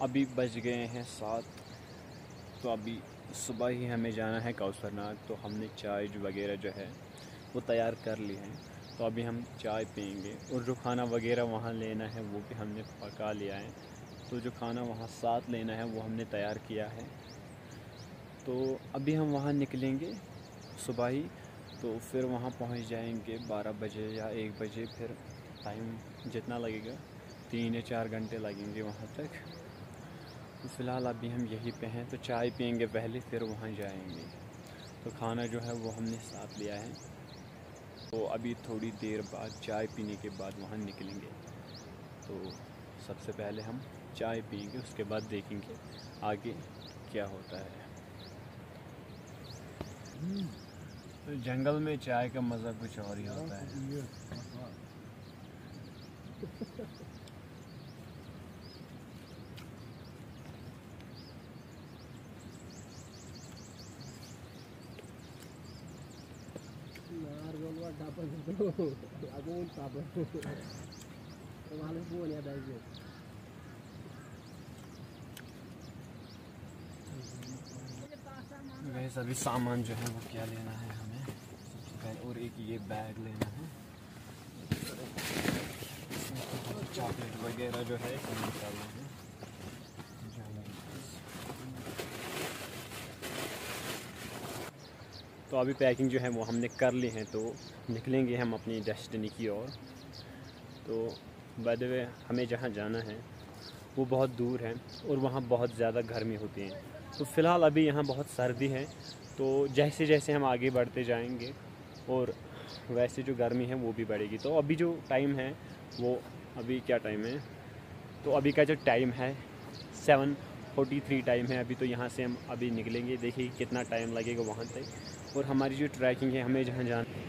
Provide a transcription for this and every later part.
अभी बज गए हैं 7। तो अभी सुबह ही हमें जाना है कौसरनाग। तो हमने चाय वगैरह जो है वो तैयार कर ली है। तो अभी हम चाय पियेंगे और जो खाना वगैरह वहाँ लेना है वो भी हमने पका लिया है। तो जो खाना वहाँ साथ लेना है वो हमने तैयार किया है। तो अभी हम वहाँ निकलेंगे सुबह ही। तो फिर वहाँ पहुँच जाएंगे 12 बजे या 1 बजे। फिर टाइम जितना लगेगा 3 या 4 घंटे लगेंगे वहाँ तक। तो फ़िलहाल अभी हम यहीं पे हैं। तो चाय पियेंगे पहले, फिर वहाँ जाएंगे। तो खाना जो है वो हमने साथ लिया है। तो अभी थोड़ी देर बाद चाय पीने के बाद वहाँ निकलेंगे। तो सबसे पहले हम चाय पियेंगे, उसके बाद देखेंगे आगे क्या होता है। तो जंगल में चाय का मज़ा कुछ और ही होता है। वह सभी सामान जो है वो क्या लेना है हमें सबसे पहले, और एक ये बैग लेना है। चॉकलेट वगैरह जो है निकालना है। तो अभी पैकिंग जो है वो हमने कर ली है। तो निकलेंगे हम अपनी डेस्टिनी की ओर। तो बाय द वे हमें जहाँ जाना है वो बहुत दूर है और वहाँ बहुत ज़्यादा गर्मी होती है। तो फ़िलहाल अभी यहाँ बहुत सर्दी है। तो जैसे जैसे हम आगे बढ़ते जाएंगे और वैसे जो गर्मी है वो भी बढ़ेगी। तो अभी जो टाइम है वो अभी क्या टाइम है, तो अभी का जो टाइम है 7:43 टाइम है अभी। तो यहाँ से हम अभी निकलेंगे, देखिए कितना टाइम लगेगा वहाँ तक। और हमारी जो ट्रैकिंग है, हमें जहाँ जाना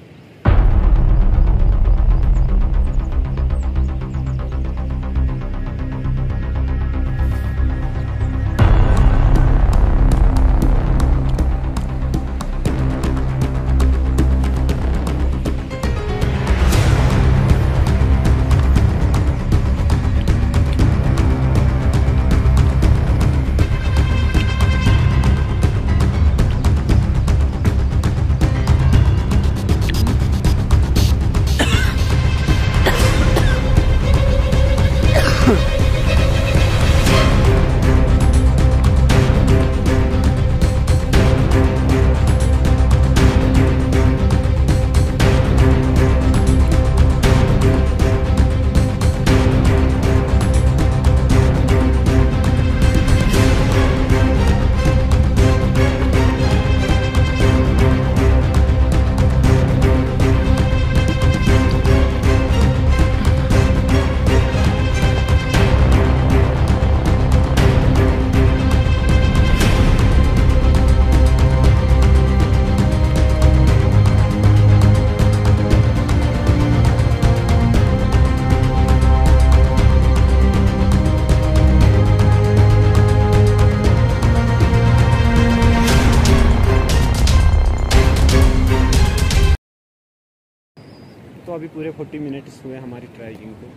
तो अभी पूरे 40 मिनट्स हुए हमारी ट्रैकिंग को।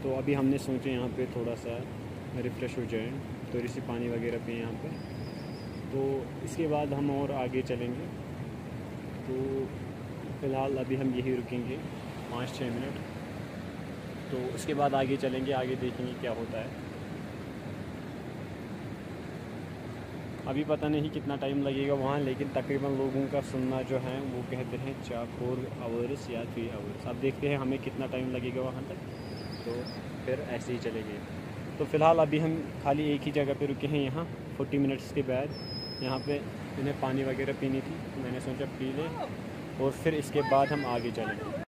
तो अभी हमने सोचा यहाँ पे थोड़ा सा रिफ़्रेश हो जाए, थोड़ी सी पानी वगैरह पिए यहाँ पे। तो इसके बाद हम और आगे चलेंगे। तो फ़िलहाल अभी हम यही रुकेंगे 5-6 मिनट। तो उसके बाद आगे चलेंगे, आगे देखेंगे क्या होता है। अभी पता नहीं कितना टाइम लगेगा वहाँ, लेकिन तकरीबन लोगों का सुनना जो है वो कहते हैं 4 आवर्स या 3 आवर्स। अब देखते हैं हमें कितना टाइम लगेगा वहाँ तक। तो फिर ऐसे ही चलेंगे। तो फ़िलहाल अभी हम खाली एक ही जगह पे रुके हैं यहाँ। 40 मिनट्स के बाद यहाँ पे उन्हें पानी वगैरह पीनी थी, तो मैंने सोचा पी लें और फिर इसके बाद हम आगे चलेंगे।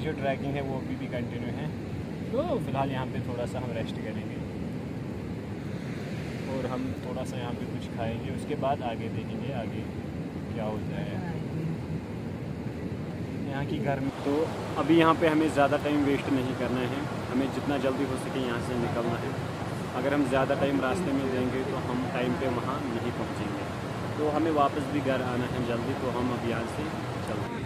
जो ट्रैकिंग है वो अभी भी कंटिन्यू है। तो फ़िलहाल यहाँ पे थोड़ा सा हम रेस्ट करेंगे और हम थोड़ा सा यहाँ पे कुछ खाएंगे, उसके बाद आगे देखेंगे आगे क्या होता है यहाँ की गर्मी। तो अभी यहाँ पे हमें ज़्यादा टाइम वेस्ट नहीं करना है, हमें जितना जल्दी हो सके यहाँ से निकलना है। अगर हम ज़्यादा टाइम रास्ते में देंगे तो हम टाइम पे वहाँ नहीं पहुँचेंगे, तो हमें वापस भी घर आना है जल्दी। तो हम अब यहाँ से चलेंगे।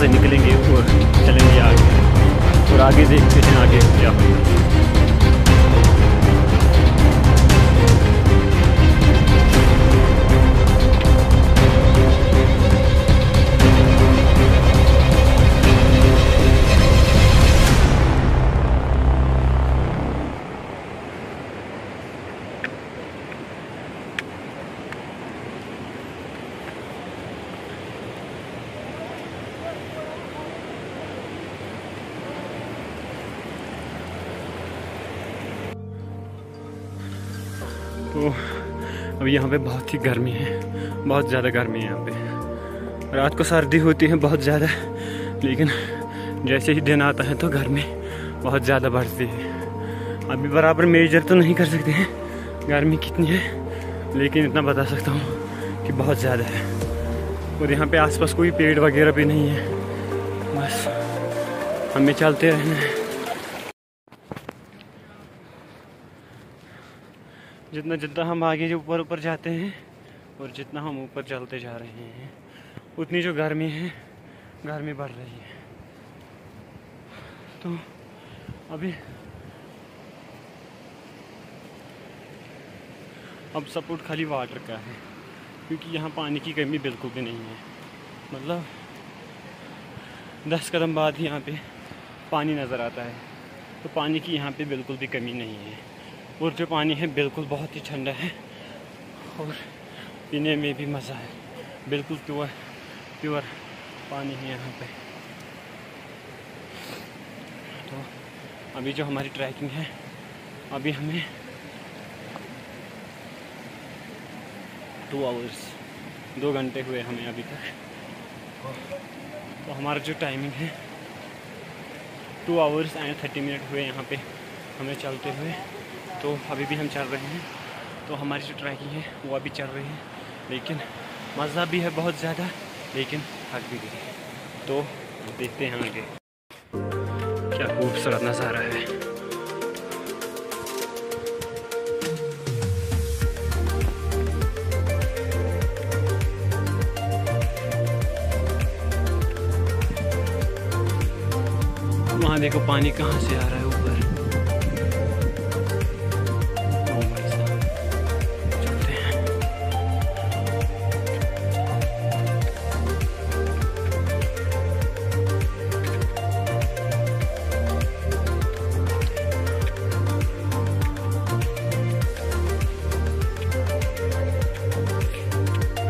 निकलेंगे और चलेंगे आगे, और आगे देखते हैं आगे क्या होगा। तो अभी यहाँ पे बहुत ही गर्मी है, बहुत ज़्यादा गर्मी है यहाँ पे। रात को सर्दी होती है बहुत ज़्यादा, लेकिन जैसे ही दिन आता है तो गर्मी बहुत ज़्यादा बढ़ती है। अभी बराबर मेजर तो नहीं कर सकते हैं गर्मी कितनी है, लेकिन इतना बता सकता हूँ कि बहुत ज़्यादा है। और यहाँ पे आसपास कोई पेड़ वगैरह भी नहीं है, बस हमें चलते रहना है। जितना जितना हम आगे ऊपर ऊपर जाते हैं और जितना हम ऊपर चलते जा रहे हैं, उतनी जो गर्मी है, गर्मी बढ़ रही है। तो अभी अब सपोर्ट खाली वाटर का है, क्योंकि यहाँ पानी की कमी बिल्कुल भी नहीं है। मतलब 10 कदम बाद ही यहाँ पे पानी नज़र आता है, तो पानी की यहाँ पे बिल्कुल भी कमी नहीं है। और जो पानी है बिल्कुल बहुत ही ठंडा है और पीने में भी मज़ा है। बिल्कुल प्योर पानी है यहाँ पे। तो अभी जो हमारी ट्रैकिंग है, अभी हमें 2 घंटे हुए हमें अभी तक। तो हमारा जो टाइमिंग है 2 आवर्स एंड 30 मिनट हुए यहाँ पे हमें चलते हुए। तो अभी भी हम चल रहे हैं। तो हमारी जो ट्रैकिंग है वो अभी चल रही है, लेकिन मज़ा भी है बहुत ज़्यादा, लेकिन थक भी गई है। तो देखते हैं आगे क्या खूबसूरत नज़ारा है। वहाँ देखो पानी कहाँ से आ रहा है ऊपर।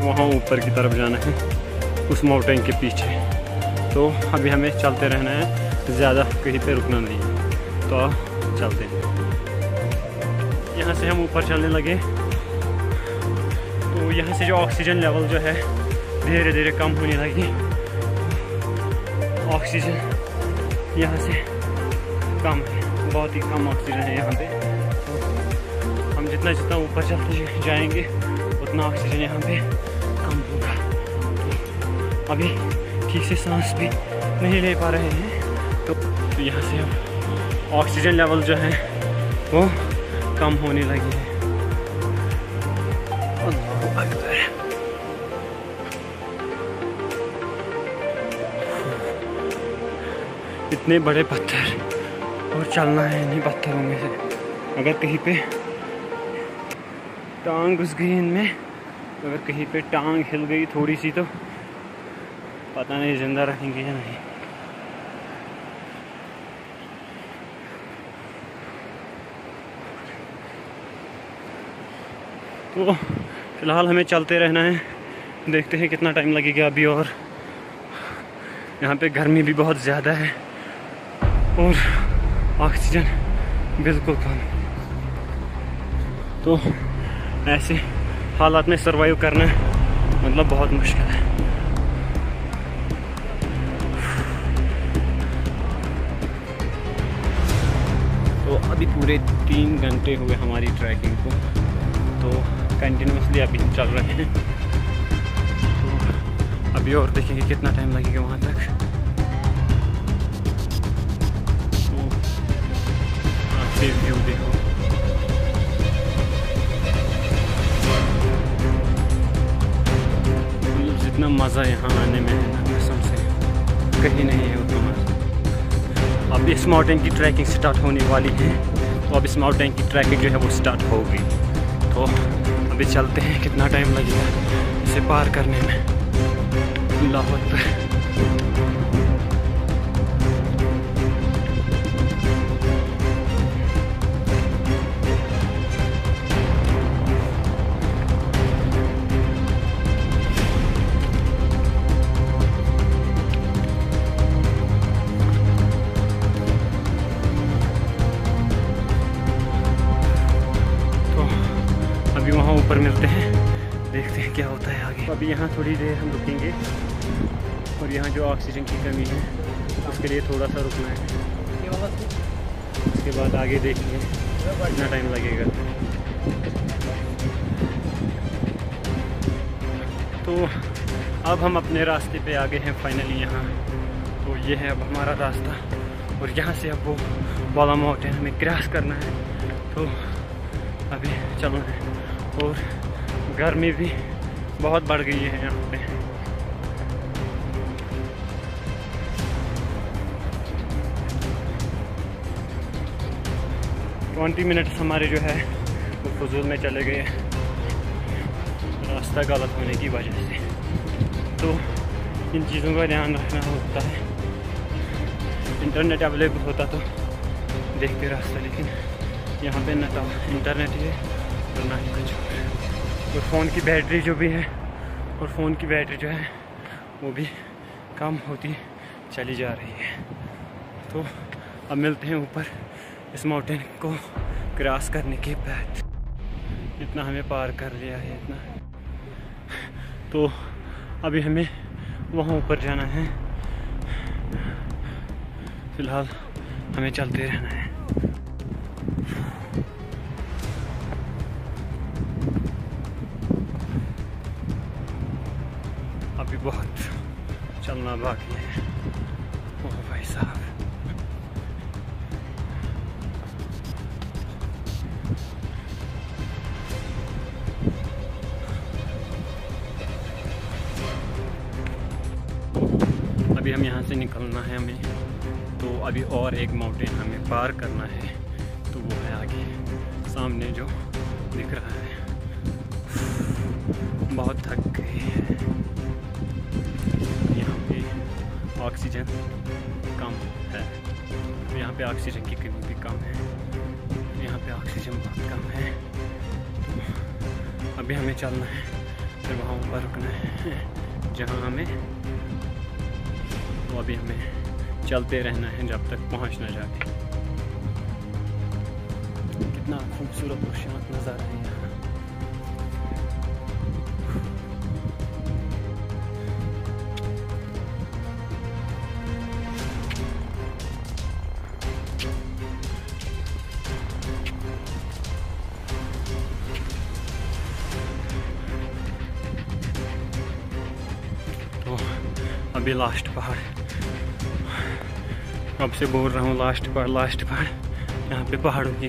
वहाँ ऊपर की तरफ जाना है, उस माउंटेन के पीछे। तो अभी हमें चलते रहना है, ज़्यादा कहीं पे रुकना नहीं है। तो चलते हैं। यहाँ से हम ऊपर चलने लगे तो यहाँ से जो ऑक्सीजन लेवल जो है धीरे धीरे कम होने लगी। ऑक्सीजन यहाँ से कम है, बहुत ही कम ऑक्सीजन है यहाँ पे। तो हम जितना जितना ऊपर चलते जाएंगे उतना ऑक्सीजन यहाँ पे कम होगा। अभी ठीक से सांस भी नहीं ले पा रहे हैं। तो यहाँ से अब ऑक्सीजन लेवल जो है वो कम होने लगी है। अल्लाह अकबर। इतने बड़े पत्थर और चलना है इन्हीं पत्थरों में से। अगर कहीं पे टांग घुस गई इनमें, अगर कहीं पे टांग हिल गई थोड़ी सी, तो पता नहीं जिंदा रहेंगे या नहीं। तो फ़िलहाल हमें चलते रहना है, देखते हैं कितना टाइम लगेगा अभी। और यहाँ पे गर्मी भी बहुत ज़्यादा है और ऑक्सीजन बिल्कुल कम। तो ऐसे हालात में सरवाइव करना मतलब बहुत मुश्किल है। तो अभी पूरे 3 घंटे हुए हमारी ट्रैकिंग को, तो कंटिन्यूसली अभी हम चल रहे हैं। तो अभी और देखेंगे कितना टाइम लगेगा वहाँ तक। तो आप व्यू देखो, जितना मज़ा यहाँ आने में है ना, कसम से कहीं नहीं है उतना मज़ा। अब इस माउंटेन की ट्रैकिंग स्टार्ट होने वाली है, तो अब इस माउंटेन की ट्रैकिंग जो है वो स्टार्ट हो गई। तो अभी चलते हैं, कितना टाइम लगेगा इसे पार करने में। अल्लाह अकबर। अभी वहाँ ऊपर मिलते हैं, देखते हैं क्या होता है आगे। अभी यहाँ थोड़ी देर हम रुकेंगे और यहाँ जो ऑक्सीजन की कमी है उसके लिए थोड़ा सा रुकना है। उसके बाद आगे देखेंगे कितना टाइम लगेगा। तो अब हम अपने रास्ते पे आ गए हैं फाइनली यहाँ। तो ये है अब हमारा रास्ता और यहाँ से अब वो वाला माउंटेन हमें क्रॉस करना है। तो अभी चलना है और गर्मी भी बहुत बढ़ गई है यहाँ पे। ट्वेंटी मिनट्स हमारे जो है वो फजूल में चले गए रास्ता गलत होने की वजह से। तो इन चीज़ों का ध्यान रखना होता है। इंटरनेट अवेलेबल होता तो देखते रास्ता, लेकिन यहाँ पे ना तो इंटरनेट है और ना ही कुछ। और फ़ोन की बैटरी जो भी है, और फ़ोन की बैटरी जो है वो भी कम होती चली जा रही है। तो अब मिलते हैं ऊपर इस माउंटेन को क्रॉस करने के बाद। इतना हमें पार कर लिया है इतना। तो अभी हमें वहाँ ऊपर जाना है। फ़िलहाल हमें चलते रहना है। अभी बहुत चलना बाकी है। ओह भाई साहब, अभी हम यहाँ से निकलना है हमें। तो अभी और एक माउंटेन हमें पार करना है, तो वो है आगे सामने जो दिख रहा है। बहुत थक गए हैं। यहाँ पे ऑक्सीजन कम है, यहाँ पे ऑक्सीजन की कमी भी कम है, यहाँ पे ऑक्सीजन बहुत कम है। तो अभी हमें चलना है, फिर वहाँ ऊपर रुकना है जहाँ हमें। तो अभी हमें चलते रहना है जब तक पहुँच ना जाए। कितना खूबसूरत और शांत नज़ारा है यहाँ। तो अभी लास्ट पहाड़, अब से बोल रहा हूँ लास्ट पहाड़। यहाँ पे पहाड़ों की